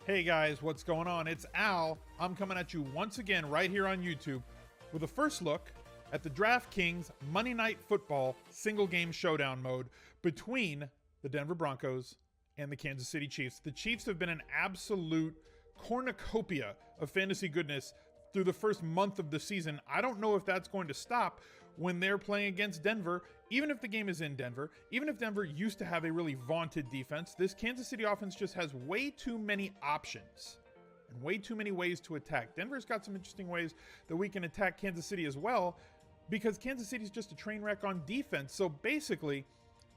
Hey guys, what's going on? It's Al. I'm coming at you once again right here on YouTube with a first look at the DraftKings Monday Night Football single game showdown mode between the Denver Broncos and the Kansas City Chiefs. The Chiefs have been an absolute cornucopia of fantasy goodness through the first month of the season. I don't know if that's going to stop when they're playing against Denver, even if the game is in Denver, even if Denver used to have a really vaunted defense. This Kansas City offense just has way too many options and way too many ways to attack. Denver's got some interesting ways that we can attack Kansas City as well, because Kansas City is just a train wreck on defense. So basically,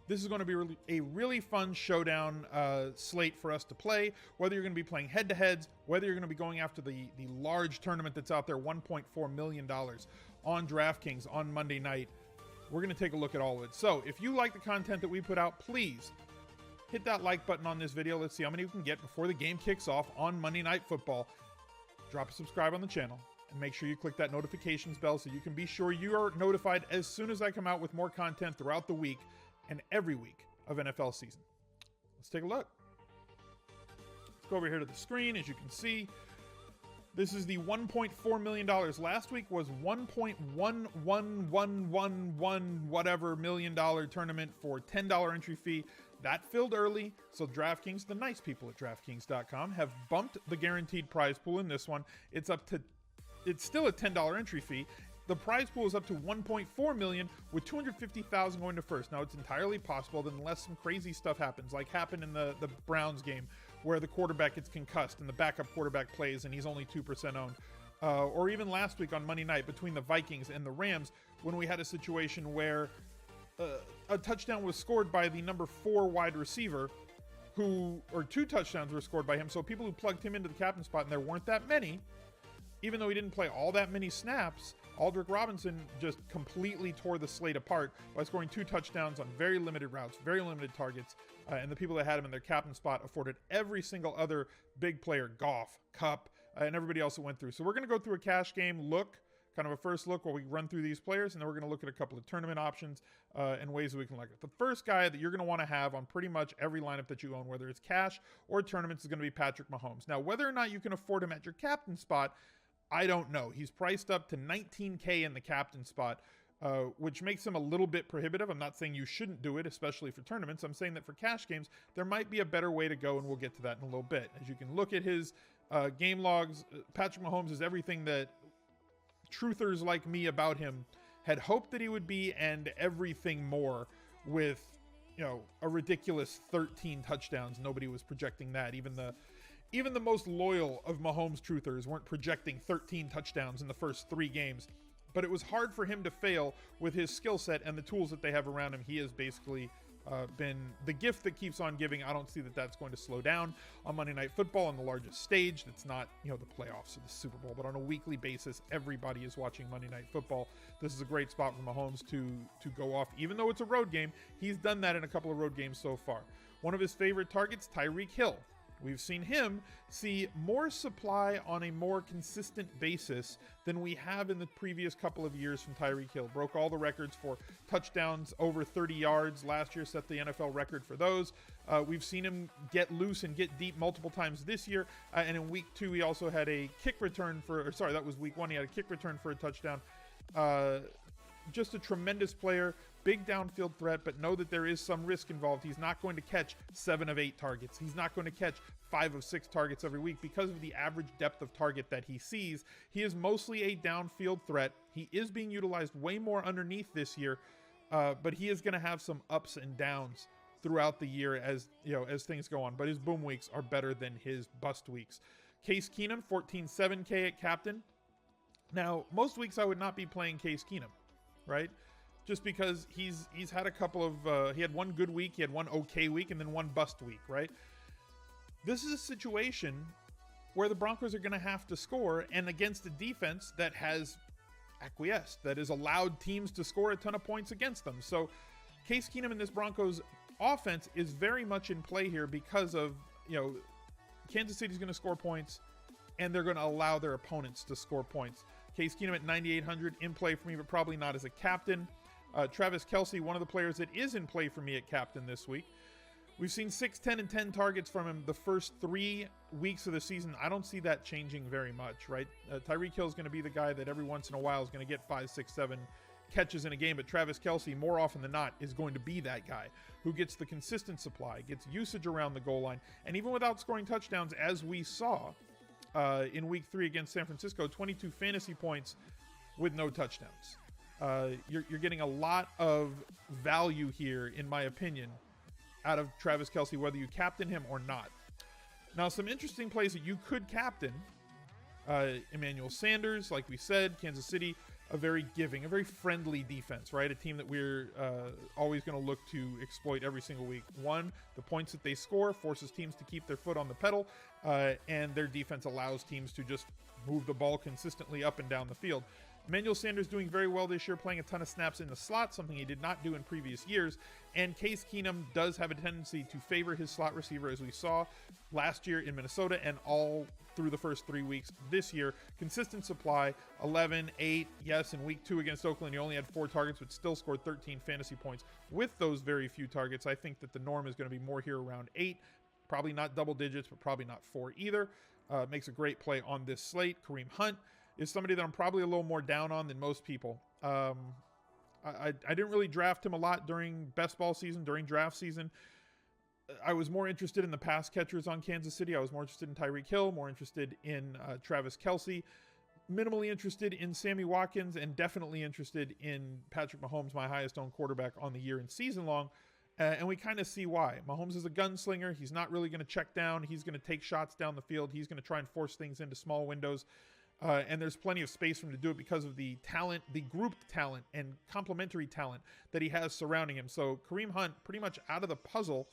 this is going to be a really fun showdown slate for us to play, whether you're going to be playing head-to-heads, whether you're going to be going after the large tournament that's out there, $1.4 million on DraftKings on Monday night. We're going to take a look at all of it. So if you like the content that we put out, please hit that like button on this video. Let's see how many we can get before the game kicks off on Monday Night Football. Drop a subscribe on the channel. And make sure you click that notifications bell so you can be sure you are notified as soon as I come out with more content throughout the week and every week of NFL season. Let's take a look. Let's go over here to the screen. As you can see, this is the $1.4 million. Last week was $1.11111 whatever million tournament for $10 entry fee. That filled early, so DraftKings, the nice people at DraftKings.com, have bumped the guaranteed prize pool in this one. It's still a $10 entry fee. The prize pool is up to $1.4 million with $250,000 going to first. Now, it's entirely possible that unless some crazy stuff happens, like happened in the Browns game where the quarterback gets concussed and the backup quarterback plays and he's only 2% owned, or even last week on Monday night between the Vikings and the Rams when we had a situation where a touchdown was scored by the number 4 wide receiver, or 2 touchdowns were scored by him. So people who plugged him into the captain spot, and there weren't that many, even though he didn't play all that many snaps, Aldrick Robinson just completely tore the slate apart by scoring 2 touchdowns on very limited routes, very limited targets, and the people that had him in their captain spot afforded every single other big player, Goff, Kupp, and everybody else that went through. So we're going to go through a cash game look, kind of a first look while we run through these players, and then we're going to look at a couple of tournament options and ways that we can like it. The first guy that you're going to want to have on pretty much every lineup that you own, whether it's cash or tournaments, is going to be Patrick Mahomes. Now, whether or not you can afford him at your captain spot, I don't know. He's priced up to $19K in the captain spot, which makes him a little bit prohibitive. I'm not saying you shouldn't do it, especially for tournaments. I'm saying that for cash games, there might be a better way to go, and we'll get to that in a little bit. As you can look at his game logs, Patrick Mahomes is everything that truthers like me about him had hoped that he would be, and everything more, with, you know, a ridiculous 13 touchdowns. Nobody was projecting that. Even the most loyal of Mahomes truthers weren't projecting 13 touchdowns in the first 3 games. But it was hard for him to fail with his skill set and the tools that they have around him. He has basically been the gift that keeps on giving. I don't see that that's going to slow down on Monday Night Football on the largest stage. That's not, you know, the playoffs or the Super Bowl, but on a weekly basis, everybody is watching Monday Night Football. This is a great spot for Mahomes to go off. Even though it's a road game, he's done that in a couple of road games so far. One of his favorite targets, TYREEK Hill. We've seen him see more supply on a more consistent basis than we have in the previous couple of years from TYREEK Hill. Broke all the records for touchdowns over 30 yards. Last year set the NFL record for those. We've seen him get loose and get deep multiple times this year. And in week 2, he also had a kick return that was week 1. He had a kick return for a touchdown. Just a tremendous player, big downfield threat, but know that there is some risk involved. He's not going to catch 7 of 8 targets. He's not going to catch 5 of 6 targets every week because of the average depth of target that he sees. He is mostly a downfield threat. He is being utilized way more underneath this year, but he is going to have some ups and downs throughout the year as things go on. But his boom weeks are better than his bust weeks. Case Keenum, 14.7K at captain. Now, most weeks I would not be playing Case Keenum, right? Just because he's had a couple of, he had one good week, he had one okay week, and then one bust week, right? This is a situation where the Broncos are going to have to score, and against a defense that has acquiesced, that has allowed teams to score a ton of points against them. So Case Keenum in this Broncos offense is very much in play here because of, Kansas City's going to score points, and they're going to allow their opponents to score points. Case Keenum at 9,800 in play for me, but probably not as a captain. Travis KELCE, one of the players that is in play for me at captain this week. We've seen 6, 10, and 10 targets from him the first 3 weeks of the season. I don't see that changing very much, right? Tyreek Hill is going to be the guy that every once in a while is going to get 5, 6, 7 catches in a game, but Travis Kelce, more often than not, is going to be that guy who gets the consistent supply, gets usage around the goal line, and even without scoring touchdowns, as we saw in week 3 against San Francisco, 22 fantasy points with no touchdowns. You're getting a lot of value here, in my opinion, out of Travis Kelce, whether you captain him or not. Now, some interesting plays that you could captain. Emmanuel Sanders, like we said, Kansas City, a very giving, a very friendly defense, right? A team that we're always going to look to exploit every single week. One, the points that they score forces teams to keep their foot on the pedal, and their defense allows teams to just move the ball consistently up and down the field. Emmanuel Sanders doing very well this year, playing a ton of snaps in the slot, something he did not do in previous years. And Case Keenum does have a tendency to favor his slot receiver, as we saw last year in Minnesota and all through the first 3 weeks this year. Consistent supply, 11, 8. Yes, in week 2 against Oakland, he only had 4 targets, but still scored 13 fantasy points with those very few targets. I think that the norm is going to be more here around 8. Probably not double digits, but probably not 4 either. Makes a great play on this slate. Kareem Hunt is somebody that I'm probably a little more down on than most people. I didn't really draft him a lot during best ball season, during draft season. I was more interested in the pass catchers on Kansas City. I was more interested in Tyreek Hill, more interested in Travis Kelce, minimally interested in Sammy Watkins, and definitely interested in Patrick Mahomes, my highest owned quarterback on the year and season long. And we kind of see why. Mahomes is a gunslinger. He's not really going to check down. He's going to take shots down the field. He's going to try and force things into small windows. And there's plenty of space for him to do it because of the talent, the grouped talent and complementary talent that he has surrounding him. So Kareem Hunt pretty much out of the puzzle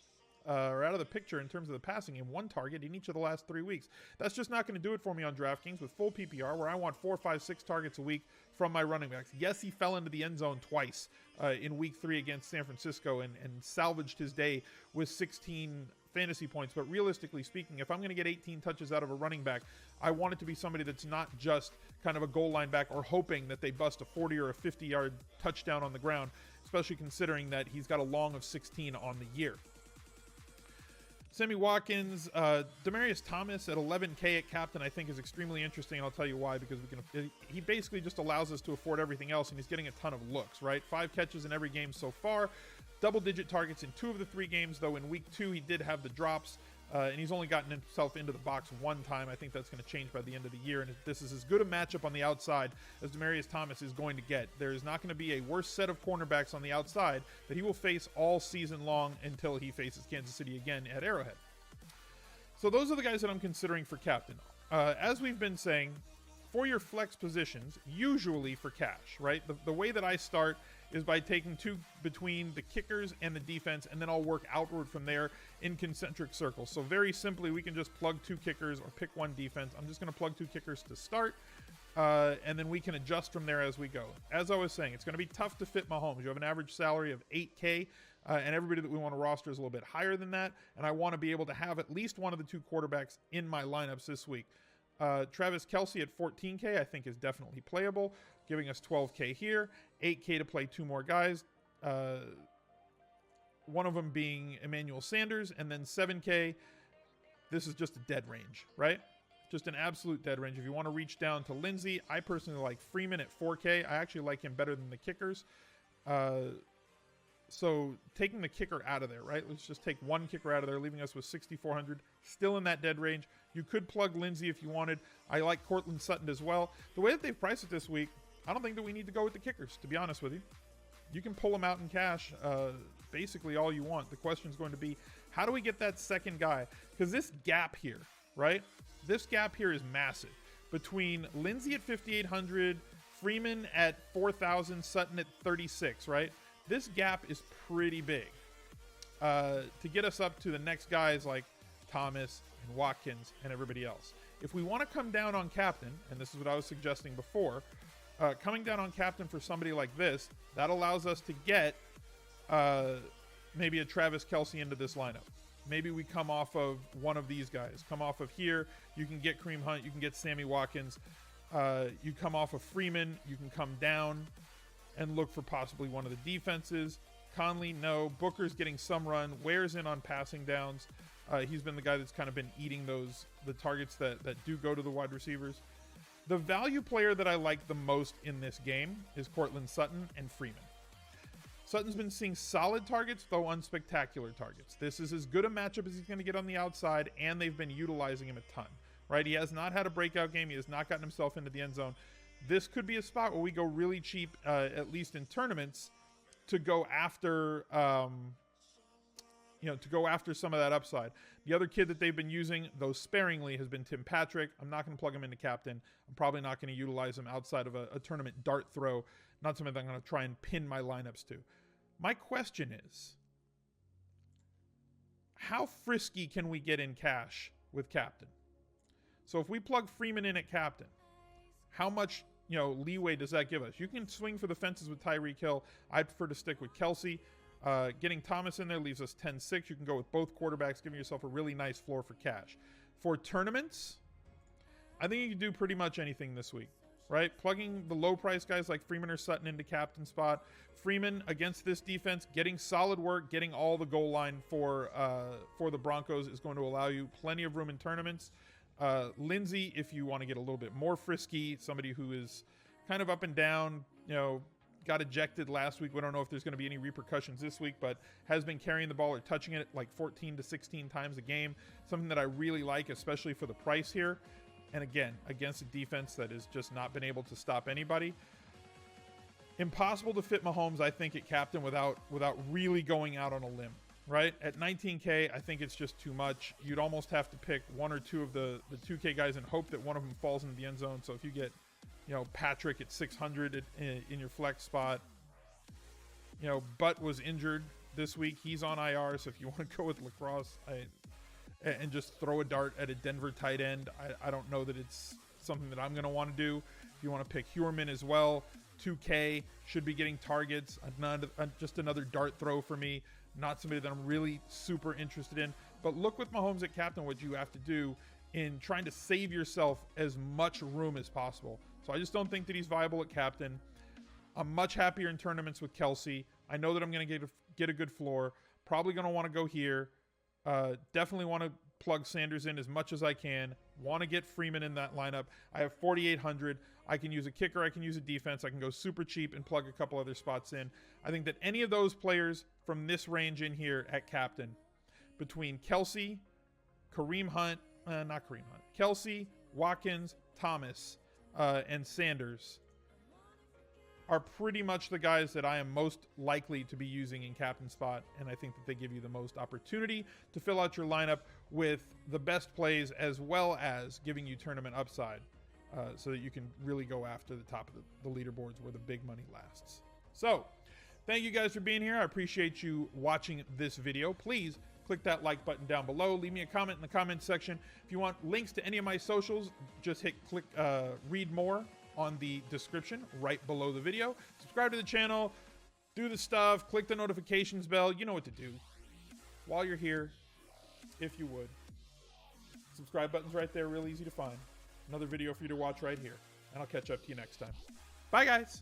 or out of the picture in terms of the passing game, 1 target in each of the last 3 weeks. That's just not going to do it for me on DraftKings with full PPR, where I want 4, 5, 6 targets a week from my running backs. Yes, he fell into the end zone twice in week 3 against San Francisco and salvaged his day with 16 fantasy points. But realistically speaking, if I'm going to get 18 touches out of a running back, I want it to be somebody that's not just kind of a goal line back or hoping that they bust a 40 or a 50-yard touchdown on the ground, especially considering that he's got a long of 16 on the year. Sammy Watkins, Demaryius Thomas at 11K at captain, I think is extremely interesting. And I'll tell you why, because he basically just allows us to afford everything else, and he's getting a ton of looks, right? 5 catches in every game so far, double-digit targets in 2 of the 3 games, though in week 2 he did have the drops, and he's only gotten himself into the box 1 time. I think that's going to change by the end of the year, and this is as good a matchup on the outside as Demaryius Thomas is going to get. There is not going to be a worse set of cornerbacks on the outside that he will face all season long until he faces Kansas City again at Arrowhead. So those are the guys that I'm considering for captain. As we've been saying, for your flex positions, usually for cash, right? The way that I start is by taking 2 between the kickers and the defense, and then I'll work outward from there in concentric circles. So very simply, we can just plug 2 kickers or pick 1 defense. I'm just going to plug 2 kickers to start, and then we can adjust from there as we go. As I was saying, it's going to be tough to fit Mahomes. You have an average salary of $8K, and everybody that we want to roster is a little bit higher than that, and I want to be able to have at least one of the 2 quarterbacks in my lineups this week. Travis Kelce at 14K I think is definitely playable, giving us 12K here, 8K to play 2 more guys, one of them being Emmanuel Sanders, and then 7K, this is just a dead range, right? Just an absolute dead range. If you want to reach down to Lindsey, I personally like Freeman at 4K. I actually like him better than the kickers. So taking the kicker out of there, right? Let's just take 1 kicker out of there, leaving us with 6,400, still in that dead range. You could plug Lindsey if you wanted. I like Courtland Sutton as well. The way that they've priced it this week, I don't think that we need to go with the kickers, to be honest with you. You can pull them out in cash basically all you want. The question is going to be, how do we get that second guy? Because this gap here, right? This gap here is massive. Between Lindsey at 5,800, Freeman at 4,000, Sutton at 36, right? This gap is pretty big to get us up to the next guys like Thomas and Watkins and everybody else. If we want to come down on captain, and this is what I was suggesting before, coming down on captain for somebody like this, that allows us to get maybe a Travis Kelce into this lineup. Maybe we come off of one of these guys. Come off of here, you can get Kareem Hunt, you can get Sammy Watkins. You come off of Freeman, you can come down and look for possibly one of the defenses. Conley, no. Booker's getting some run. Ware's in on passing downs. He's been the guy that's kind of been eating the targets that do go to the wide receivers. The value player that I like the most in this game is Courtland Sutton and Freeman. Sutton's been seeing solid targets, though unspectacular targets. This is as good a matchup as he's going to get on the outside, and they've been utilizing him a ton, right? He has not had a breakout game. He has not gotten himself into the end zone. This could be a spot where we go really cheap, at least in tournaments, to go after, to go after some of that upside. The other kid that they've been using, though sparingly, has been Tim Patrick. I'm not going to plug him into captain. I'm probably not going to utilize him outside of a tournament dart throw. Not something that I'm going to try and pin my lineups to. My question is, how frisky can we get in cash with captain? So if we plug Freeman in at captain, how much leeway does that give us? You can swing for the fences with Tyreek Hill. I prefer to stick with KELCE. Getting Thomas in there leaves us 10-6. You can go with both quarterbacks, giving yourself a really nice floor for cash. For tournaments, I think you can do pretty much anything this week, right? Plugging the low price guys like Freeman or Sutton into captain spot. Freeman against this defense, getting solid work, getting all the goal line for the Broncos is going to allow you plenty of room in tournaments. Lindsey, if you want to get a little bit more frisky, somebody who is kind of up and down, got ejected last week. We don't know if there's going to be any repercussions this week, but has been carrying the ball or touching it like 14 to 16 times a game. Something that I really like, especially for the price here. And again, against a defense that has just not been able to stop anybody. Impossible to fit Mahomes, I think, at captain without really going out on a limb, right? At 19K, I think it's just too much. You'd almost have to pick one or two of the 2K guys and hope that one of them falls into the end zone. So if you get Patrick at 600 in your flex spot. Butt was injured this week. He's on IR, so if you want to go with Lacrosse and just throw a dart at a Denver tight end, I don't know that it's something that I'm going to want to do. If you want to pick Huerman as well, 2K should be getting targets. Just another dart throw for me. Not somebody that I'm really super interested in. But look with Mahomes at captain what you have to do in trying to save yourself as much room as possible. So I just don't think that he's viable at captain. I'm much happier in tournaments with KELCE. I know that I'm going to get a good floor. Probably going to want to go here. Definitely want to plug Sanders in as much as I can. Want to get Freeman in that lineup. I have 4,800. I can use a kicker. I can use a defense. I can go super cheap and plug a couple other spots in. I think that any of those players from this range in here at captain, between KELCE, KAREEM Hunt, not KAREEM Hunt, KELCE, Watkins, Thomas, and Sanders are pretty much the guys that I am most likely to be using in captain spot, and I think that they give you the most opportunity to fill out your lineup with the best plays as well as giving you tournament upside, so that you can really go after the top of the leaderboards where the big money lasts. So thank you guys for being here. I appreciate you watching this video. Please click that like button down below. Leave me a comment in the comment section. If you want links to any of my socials, just click read more on the description right below the video. Subscribe to the channel, do the stuff, click the notifications bell. You know what to do. While you're here, if you would, subscribe button's right there, real easy to find. Another video for you to watch right here, and I'll catch up to you next time. Bye, guys.